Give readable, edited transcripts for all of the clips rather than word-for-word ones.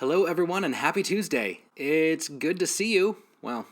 Hello everyone and happy Tuesday. It's good to see you. Well,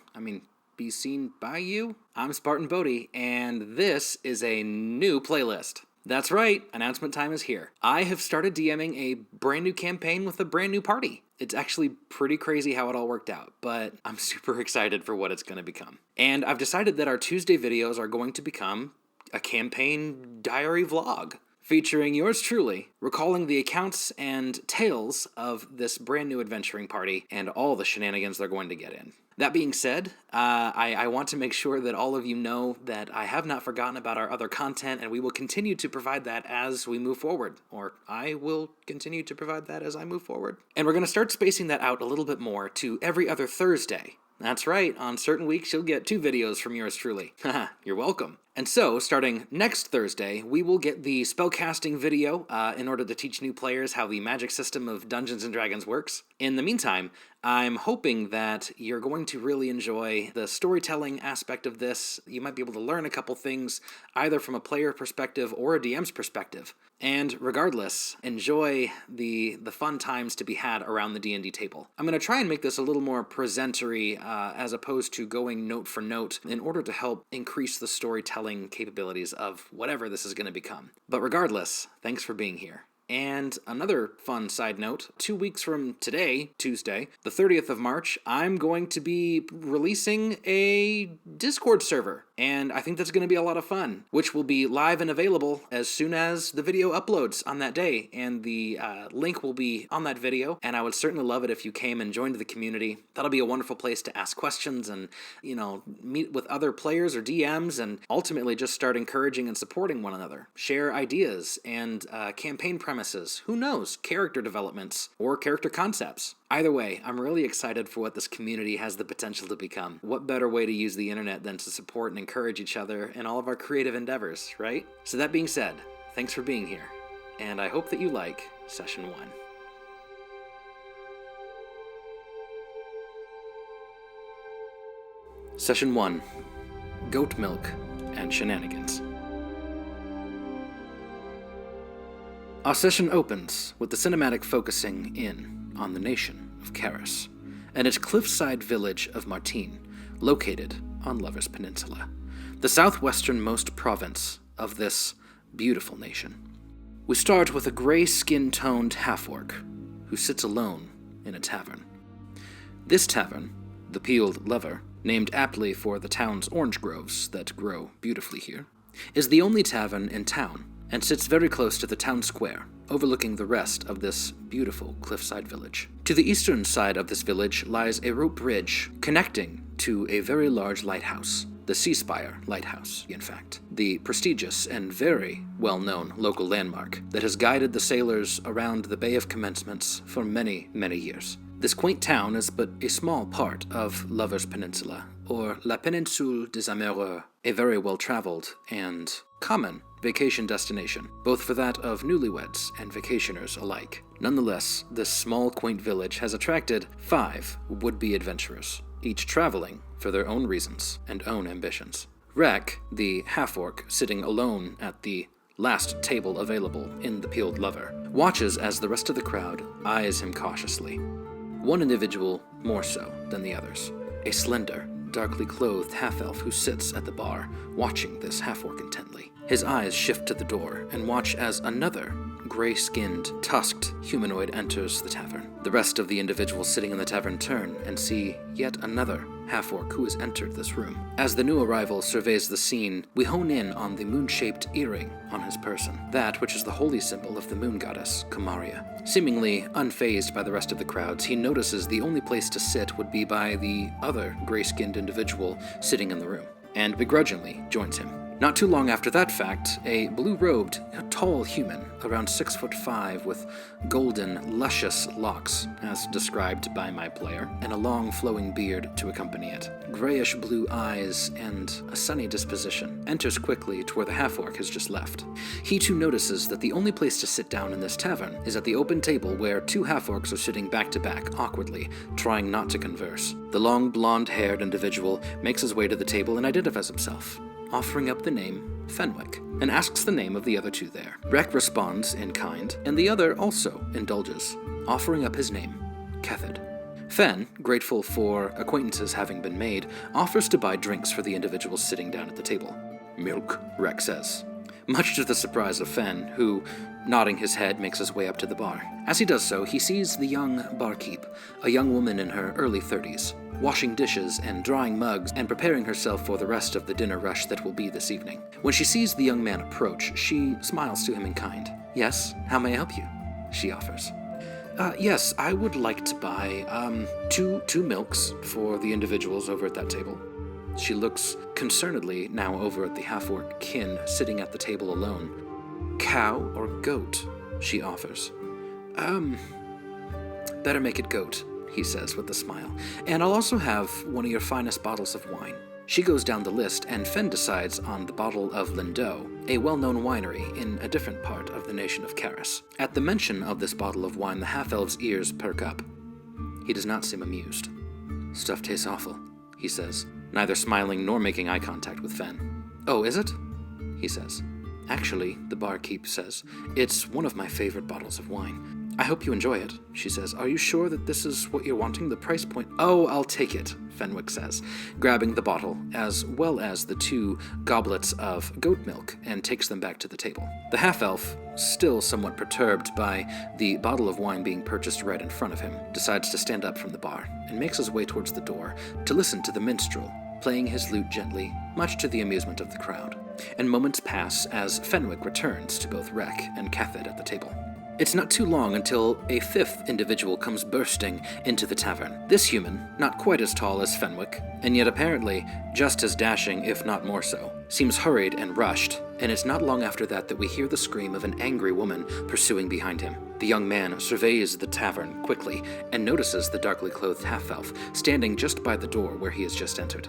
be seen by you. I'm Spartan Bodhi, and this is a new playlist. That's right, announcement time is here. I have started DMing a brand new campaign with a brand new party. It's actually pretty crazy how it all worked out, but I'm super excited for what it's going to become. And I've decided that our Tuesday videos are going to become a campaign diary vlog, featuring yours truly, recalling the accounts and tales of this brand new adventuring party and all the shenanigans they're going to get in. That being said, I want to make sure that all of you know that I have not forgotten about our other content, and we will continue to provide that as we move forward, or I will continue to provide that as I move forward. And we're going to start spacing that out a little bit more to every other Thursday. That's right, on certain weeks you'll get 2 videos from yours truly. Haha, you're welcome. And so, starting next Thursday, we will get the spellcasting video in order to teach new players how the magic system of Dungeons & Dragons works. In the meantime, I'm hoping that you're going to really enjoy the storytelling aspect of this. You might be able to learn a couple things, either from a player perspective or a DM's perspective. And regardless, enjoy the fun times to be had around the D&D table. I'm going to try and make this a little more presentery as opposed to going note for note in order to help increase the storytelling capabilities of whatever this is going to become. But regardless, thanks for being here. And another fun side note, 2 weeks from today, Tuesday, the 30th of March, I'm going to be releasing a Discord server. And I think that's going to be a lot of fun, which will be live and available as soon as the video uploads on that day. And the link will be on that video. And I would certainly love it if you came and joined the community. That'll be a wonderful place to ask questions and, meet with other players or DMs and ultimately just start encouraging and supporting one another. Share ideas and campaign premises. Who knows? Character developments or character concepts. Either way, I'm really excited for what this community has the potential to become. What better way to use the internet than to support and encourage each other in all of our creative endeavors, right? So that being said, thanks for being here, and I hope that you like Session 1. Session 1, Goat Milk and Shenanigans. Our session opens with the cinematic focusing in on the nation of Karis and its cliffside village of Martine, located on Lover's Peninsula, the southwesternmost province of this beautiful nation. We start with a gray skin-toned half-orc who sits alone in a tavern. This tavern, the Peeled Lover, named aptly for the town's orange groves that grow beautifully here, is the only tavern in town and sits very close to the town square, overlooking the rest of this beautiful cliffside village. To the eastern side of this village lies a rope bridge connecting to a very large lighthouse, the Seaspire Lighthouse, in fact, the prestigious and very well-known local landmark that has guided the sailors around the Bay of Commencements for many, many years. This quaint town is but a small part of Lover's Peninsula, or La Péninsule des Amoureux, a very well-traveled and common vacation destination, both for that of newlyweds and vacationers alike. Nonetheless, this small, quaint village has attracted 5 would-be adventurers, each traveling for their own reasons and own ambitions. Rek, the half-orc sitting alone at the last table available in the Peeled Lover, watches as the rest of the crowd eyes him cautiously. One individual more so than the others, a slender, darkly clothed half-elf who sits at the bar, watching this half-orc intently. His eyes shift to the door and watch as another gray-skinned, tusked humanoid enters the tavern. The rest of the individuals sitting in the tavern turn and see yet another half-orc who has entered this room. As the new arrival surveys the scene, we hone in on the moon-shaped earring on his person, that which is the holy symbol of the moon goddess, Kumaria. Seemingly unfazed by the rest of the crowds, he notices the only place to sit would be by the other gray-skinned individual sitting in the room, and begrudgingly joins him. Not too long after that fact, a blue-robed, tall human, around 6'5", with golden, luscious locks, as described by my player, and a long flowing beard to accompany it, grayish-blue eyes, and a sunny disposition, enters quickly to where the half-orc has just left. He too notices that the only place to sit down in this tavern is at the open table where 2 half-orcs are sitting back-to-back, awkwardly, trying not to converse. The long, blonde-haired individual makes his way to the table and identifies himself, offering up the name Fenwick, and asks the name of the other 2 there. Rek responds in kind, and the other also indulges, offering up his name, Kethid. Fen, grateful for acquaintances having been made, offers to buy drinks for the individuals sitting down at the table. "Milk," Rek says, much to the surprise of Fen, who, nodding his head, makes his way up to the bar. As he does so, he sees the young barkeep, a young woman in her early 30s, washing dishes and drying mugs and preparing herself for the rest of the dinner rush that will be this evening. When she sees the young man approach, she smiles to him in kind. "Yes, how may I help you?" she offers. Yes, I would like to buy, two milks for the individuals over at that table." She looks concernedly now over at the half-orc kin sitting at the table alone. "Cow or goat?" she offers. Better make it goat," he says with a smile. "And I'll also have one of your finest bottles of wine." She goes down the list, and Fen decides on the bottle of Lindeau, a well-known winery in a different part of the nation of Karis. At the mention of this bottle of wine, the half-elf's ears perk up. He does not seem amused. "Stuff tastes awful," he says, neither smiling nor making eye contact with Fen. "Oh, is it?" he says. "Actually," the barkeep says, "it's one of my favorite bottles of wine. I hope you enjoy it," she says. "Are you sure that this is what you're wanting? The price point—" "Oh, I'll take it," Fenwick says, grabbing the bottle, as well as the 2 goblets of goat milk, and takes them back to the table. The half-elf, still somewhat perturbed by the bottle of wine being purchased right in front of him, decides to stand up from the bar, and makes his way towards the door to listen to the minstrel, playing his lute gently, much to the amusement of the crowd. And moments pass as Fenwick returns to both Rek and Kethid at the table. It's not too long until a 5th individual comes bursting into the tavern. This human, not quite as tall as Fenwick, and yet apparently just as dashing, if not more so, seems hurried and rushed, and it's not long after that we hear the scream of an angry woman pursuing behind him. The young man surveys the tavern quickly and notices the darkly clothed half-elf standing just by the door where he has just entered.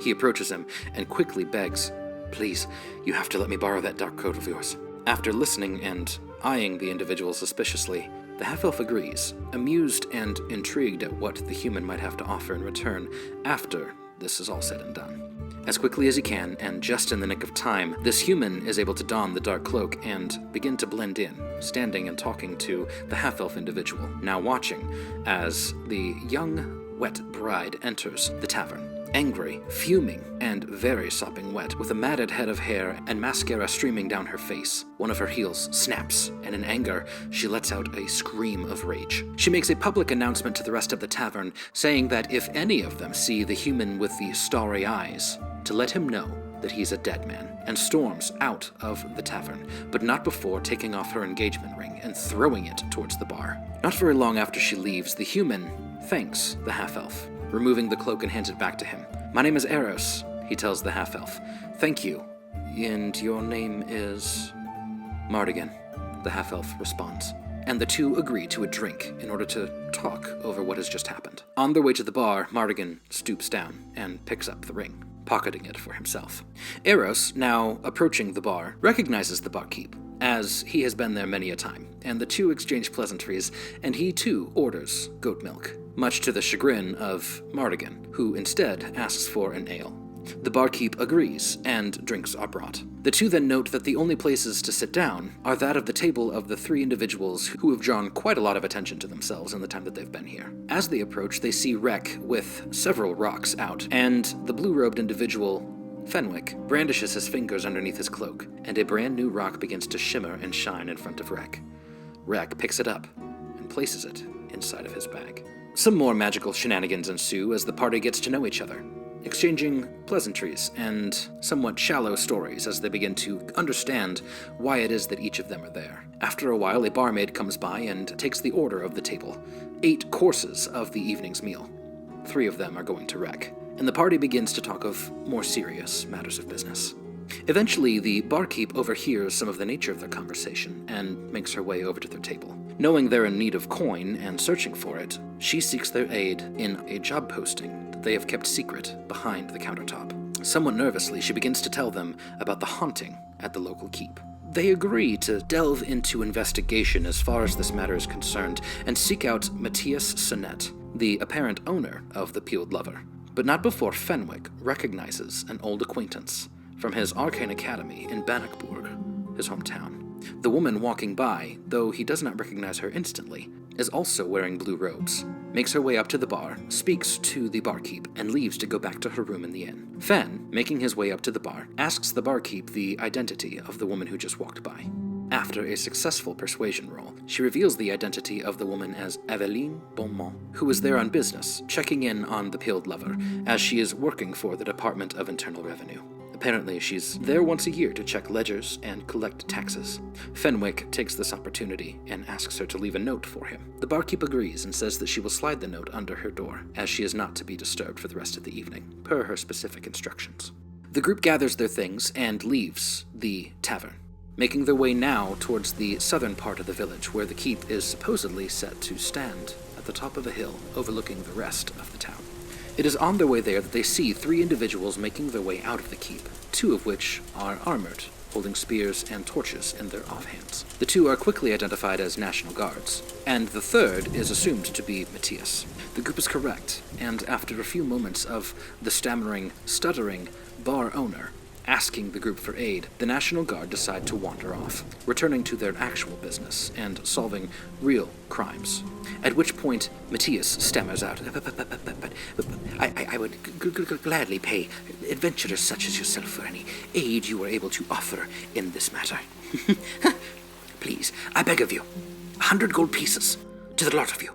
He approaches him and quickly begs, "Please, you have to let me borrow that dark coat of yours." After listening and eyeing the individual suspiciously, the half-elf agrees, amused and intrigued at what the human might have to offer in return after this is all said and done. As quickly as he can, and just in the nick of time, this human is able to don the dark cloak and begin to blend in, standing and talking to the half-elf individual, now watching as the young, wet bride enters the tavern. Angry, fuming, and very sopping wet, with a matted head of hair and mascara streaming down her face. One of her heels snaps, and in anger, she lets out a scream of rage. She makes a public announcement to the rest of the tavern, saying that if any of them see the human with the starry eyes, to let him know that he's a dead man, and storms out of the tavern, but not before taking off her engagement ring and throwing it towards the bar. Not very long after she leaves, the human thanks the half-elf, removing the cloak and hands it back to him. "My name is Eros," he tells the half-elf. "Thank you. And your name is—" "Mardigan," the half-elf responds. And the two agree to a drink in order to talk over what has just happened. On their way to the bar, Mardigan stoops down and picks up the ring, pocketing it for himself. Eros, now approaching the bar, recognizes the barkeep, as he has been there many a time, and the two exchange pleasantries, and he too orders goat milk, much to the chagrin of Mardigan, who instead asks for an ale. The barkeep agrees, and drinks are brought. The two then note that the only places to sit down are that of the table of the 3 individuals who have drawn quite a lot of attention to themselves in the time that they've been here. As they approach, they see Rek with several rocks out, and the blue-robed individual, Fenwick, brandishes his fingers underneath his cloak, and a brand new rock begins to shimmer and shine in front of Rek. Rek picks it up and places it inside of his bag. Some more magical shenanigans ensue as the party gets to know each other, exchanging pleasantries and somewhat shallow stories as they begin to understand why it is that each of them are there. After a while, a barmaid comes by and takes the order of the table, 8 courses of the evening's meal. 3 of them are going to Rek, and the party begins to talk of more serious matters of business. Eventually, the barkeep overhears some of the nature of their conversation and makes her way over to their table. Knowing they're in need of coin and searching for it, she seeks their aid in a job posting that they have kept secret behind the countertop. Somewhat nervously, she begins to tell them about the haunting at the local keep. They agree to delve into investigation as far as this matter is concerned and seek out Matthias Sonnet, the apparent owner of the Peeled Lover, but not before Fenwick recognizes an old acquaintance from his arcane academy in Bannockburg, his hometown. The woman walking by, though he does not recognize her instantly, is also wearing blue robes, makes her way up to the bar, speaks to the barkeep, and leaves to go back to her room in the inn. Fen, making his way up to the bar, asks the barkeep the identity of the woman who just walked by. After a successful persuasion roll, she reveals the identity of the woman as Aveline Beaumont, who is there on business, checking in on the peeled lover, as she is working for the Department of Internal Revenue. Apparently, she's there once a year to check ledgers and collect taxes. Fenwick takes this opportunity and asks her to leave a note for him. The barkeep agrees and says that she will slide the note under her door, as she is not to be disturbed for the rest of the evening, per her specific instructions. The group gathers their things and leaves the tavern, making their way now towards the southern part of the village, where the keep is supposedly set to stand at the top of a hill overlooking the rest of the town. It is on their way there that they see 3 individuals making their way out of the keep, 2 of which are armored, holding spears and torches in their offhands. The 2 are quickly identified as National Guards, and the 3rd is assumed to be Matthias. The group is correct, and after a few moments of the stammering, stuttering bar owner asking the group for aid, the National Guard decide to wander off, returning to their actual business and solving real crimes. At which point, Matthias stammers out, I would gladly pay adventurers such as yourself for any aid you were able to offer in this matter. Please, I beg of you, 100 gold pieces to the lot of you.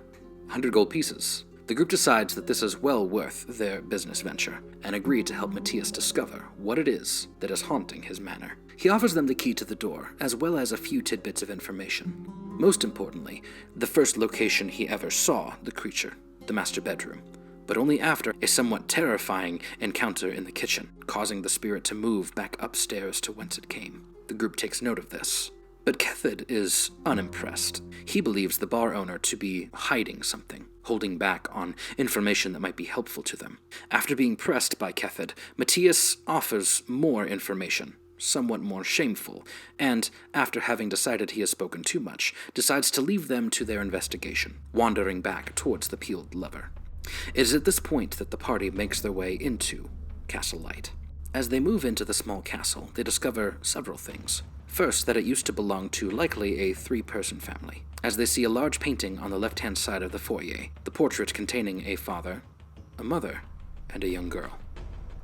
100 gold pieces. The group decides that this is well worth their business venture, and agree to help Matthias discover what it is that is haunting his manor. He offers them the key to the door, as well as a few tidbits of information. Most importantly, the first location he ever saw the creature, the master bedroom, but only after a somewhat terrifying encounter in the kitchen, causing the spirit to move back upstairs to whence it came. The group takes note of this. But Kethid is unimpressed. He believes the bar owner to be hiding something, holding back on information that might be helpful to them. After being pressed by Kethid, Matthias offers more information, somewhat more shameful, and, after having decided he has spoken too much, decides to leave them to their investigation, wandering back towards the peeled lover. It is at this point that the party makes their way into Castle Light. As they move into the small castle, they discover several things. First, that it used to belong to likely a 3-person family, as they see a large painting on the left-hand side of the foyer, the portrait containing a father, a mother, and a young girl.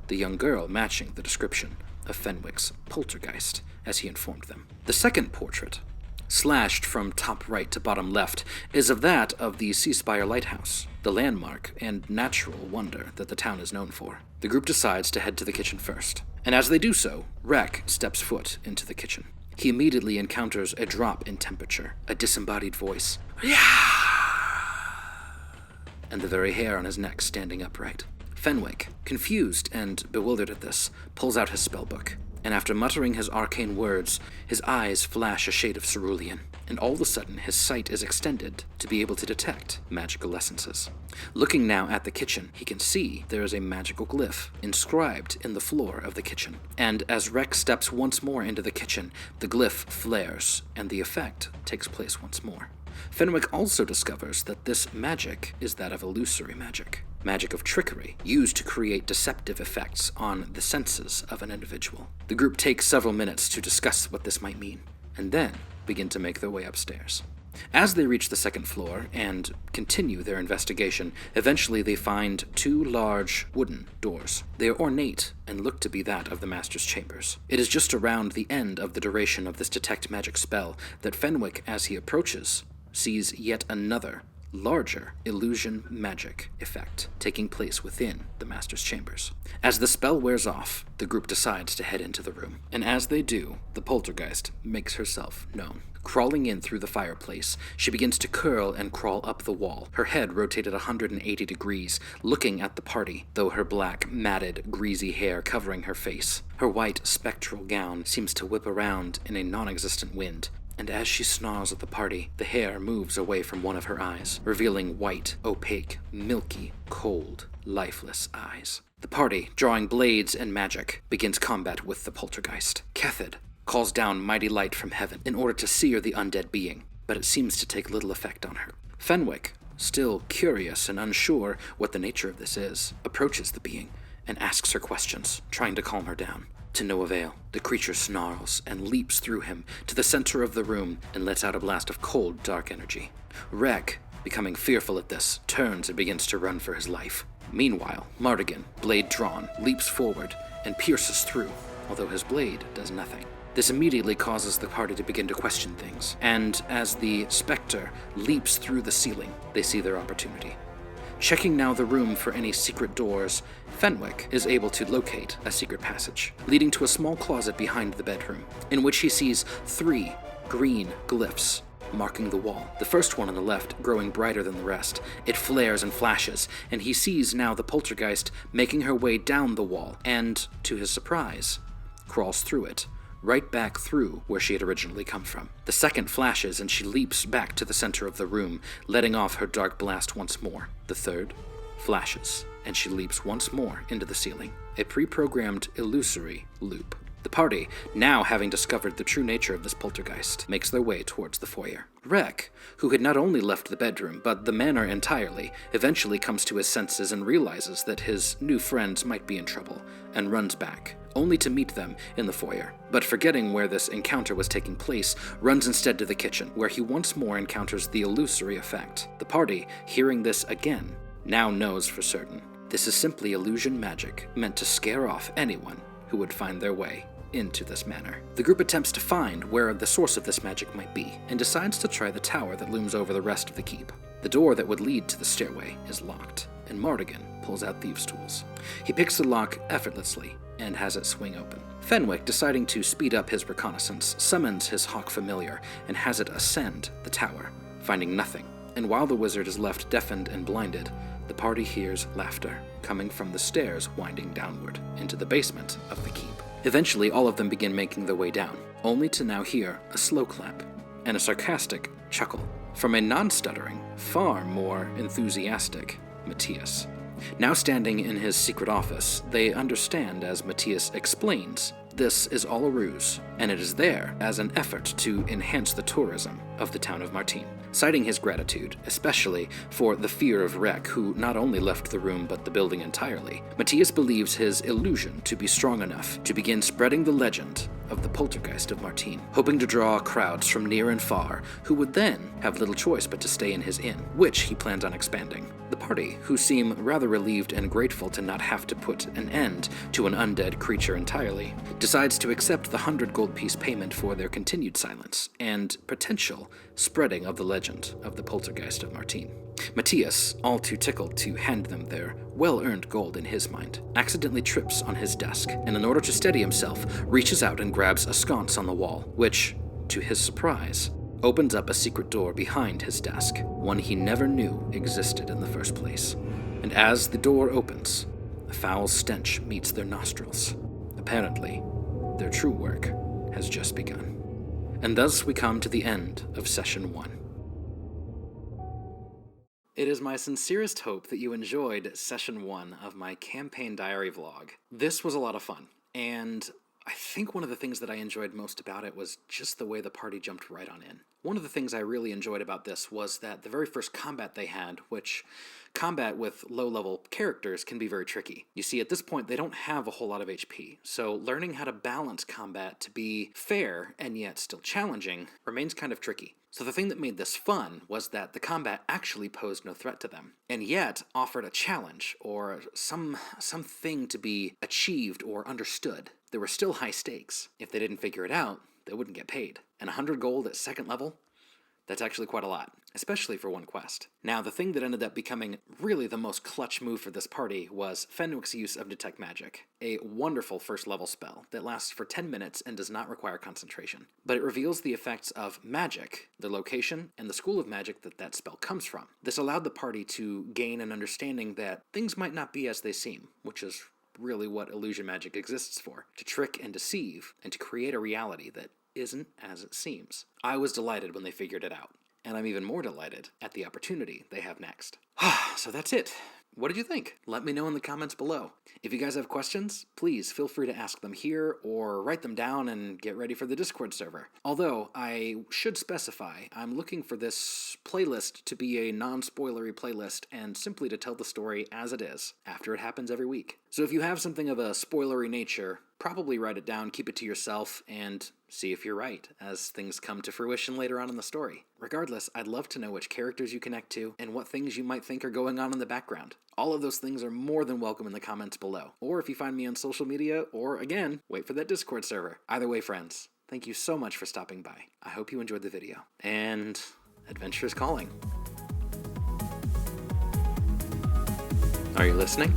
The young girl matching the description of Fenwick's poltergeist, as he informed them. The second portrait, slashed from top right to bottom left, is of that of the Seaspire Lighthouse, the landmark and natural wonder that the town is known for. The group decides to head to the kitchen first, and as they do so, Rek steps foot into the kitchen. He immediately encounters a drop in temperature, a disembodied voice, and the very hair on his neck standing upright. Fenwick, confused and bewildered at this, pulls out his spellbook, and after muttering his arcane words, his eyes flash a shade of cerulean, and all of a sudden his sight is extended to be able to detect magical essences. Looking now at the kitchen, he can see there is a magical glyph inscribed in the floor of the kitchen, and as Rek steps once more into the kitchen, the glyph flares, and the effect takes place once more. Fenwick also discovers that this magic is that of illusory magic of trickery, used to create deceptive effects on the senses of an individual. The group takes several minutes to discuss what this might mean, and then begin to make their way upstairs. As they reach the second floor and continue their investigation, eventually they find 2 large wooden doors. They are ornate and look to be that of the Master's chambers. It is just around the end of the duration of this detect magic spell that Fenwick, as he approaches, sees yet another, larger illusion magic effect taking place within the Master's chambers. As the spell wears off, the group decides to head into the room, and as they do, the poltergeist makes herself known. Crawling in through the fireplace, she begins to curl and crawl up the wall, her head rotated 180 degrees, looking at the party, though her black, matted, greasy hair covering her face. Her white, spectral gown seems to whip around in a non-existent wind, and as she snarls at the party, the hair moves away from one of her eyes, revealing white, opaque, milky, cold, lifeless eyes. The party, drawing blades and magic, begins combat with the poltergeist. Kethid calls down mighty light from heaven in order to sear the undead being, but it seems to take little effect on her. Fenwick, still curious and unsure what the nature of this is, approaches the being and asks her questions, trying to calm her down. To no avail. The creature snarls and leaps through him to the center of the room and lets out a blast of cold, dark energy. Rek, becoming fearful at this, turns and begins to run for his life. Meanwhile, Mardigan, blade drawn, leaps forward and pierces through, although his blade does nothing. This immediately causes the party to begin to question things, and as the specter leaps through the ceiling, they see their opportunity. Checking now the room for any secret doors, Fenwick is able to locate a secret passage, leading to a small closet behind the bedroom, in which he sees 3 green glyphs marking the wall. The first one on the left growing brighter than the rest. It flares and flashes, and he sees now the poltergeist making her way down the wall, and, to his surprise, crawls through it, right back through where she had originally come from. The second flashes, and she leaps back to the center of the room, letting off her dark blast once more. The third flashes, and she leaps once more into the ceiling, a pre-programmed illusory loop. The party, now having discovered the true nature of this poltergeist, makes their way towards the foyer. Rek, who had not only left the bedroom, but the manor entirely, eventually comes to his senses and realizes that his new friends might be in trouble, and runs back, only to meet them in the foyer. But forgetting where this encounter was taking place, runs instead to the kitchen, where he once more encounters the illusory effect. The party, hearing this again, now knows for certain. This is simply illusion magic, meant to scare off anyone who would find their way into this manor. The group attempts to find where the source of this magic might be, and decides to try the tower that looms over the rest of the keep. The door that would lead to the stairway is locked, and Mardigan pulls out thieves' tools. He picks the lock effortlessly, and has it swing open. Fenwick, deciding to speed up his reconnaissance, summons his hawk familiar, and has it ascend the tower, finding nothing. And while the wizard is left deafened and blinded, the party hears laughter coming from the stairs winding downward into the basement of the keep. Eventually, all of them begin making their way down, only to now hear a slow clap and a sarcastic chuckle from a non-stuttering, far more enthusiastic Matthias. Now standing in his secret office, they understand as Matthias explains, this is all a ruse, and it is there as an effort to enhance the tourism of the town of Martine. Citing his gratitude, especially for the fear of Rek, who not only left the room but the building entirely, Matthias believes his illusion to be strong enough to begin spreading the legend of the poltergeist of Martine, hoping to draw crowds from near and far, who would then have little choice but to stay in his inn, which he plans on expanding. The party, who seem rather relieved and grateful to not have to put an end to an undead creature entirely, decides to accept the 100 gold piece payment for their continued silence and potential spreading of the legend of the poltergeist of Martine. Matthias, all too tickled to hand them their well-earned gold in his mind, accidentally trips on his desk, and in order to steady himself, reaches out and grabs a sconce on the wall, which, to his surprise, opens up a secret door behind his desk, one he never knew existed in the first place. And as the door opens, a foul stench meets their nostrils. Apparently, their true work has just begun. And thus we come to the end of Session 1. It is my sincerest hope that you enjoyed Session 1 of my campaign diary vlog. This was a lot of fun, and I think one of the things that I enjoyed most about it was just the way the party jumped right on in. One of the things I really enjoyed about this was that the very first combat they had, which combat with low-level characters can be very tricky. You see, at this point, they don't have a whole lot of HP, so learning how to balance combat to be fair and yet still challenging remains kind of tricky. So the thing that made this fun was that the combat actually posed no threat to them, and yet offered a challenge, or something to be achieved or understood. There were still high stakes. If they didn't figure it out, they wouldn't get paid. And 100 gold at second level? That's actually quite a lot, especially for one quest. Now, the thing that ended up becoming really the most clutch move for this party was Fenwick's use of Detect Magic, a wonderful first-level spell that lasts for 10 minutes and does not require concentration. But it reveals the effects of magic, the location, and the school of magic that that spell comes from. This allowed the party to gain an understanding that things might not be as they seem, which is really what illusion magic exists for, to trick and deceive, and to create a reality that isn't as it seems. I was delighted when they figured it out, and I'm even more delighted at the opportunity they have next. So that's it. What did you think? Let me know in the comments below. If you guys have questions, please feel free to ask them here or write them down and get ready for the Discord server. Although, I should specify, I'm looking for this playlist to be a non-spoilery playlist and simply to tell the story as it is, after it happens every week. So if you have something of a spoilery nature, Probably write it down, keep it to yourself, and see if you're right as things come to fruition later on in the story. Regardless, I'd love to know which characters you connect to and what things you might think are going on in the background. All of those things are more than welcome in the comments below. Or if you find me on social media, or again, wait for that Discord server. Either way, friends, thank you so much for stopping by. I hope you enjoyed the video. And adventure is calling. Are you listening?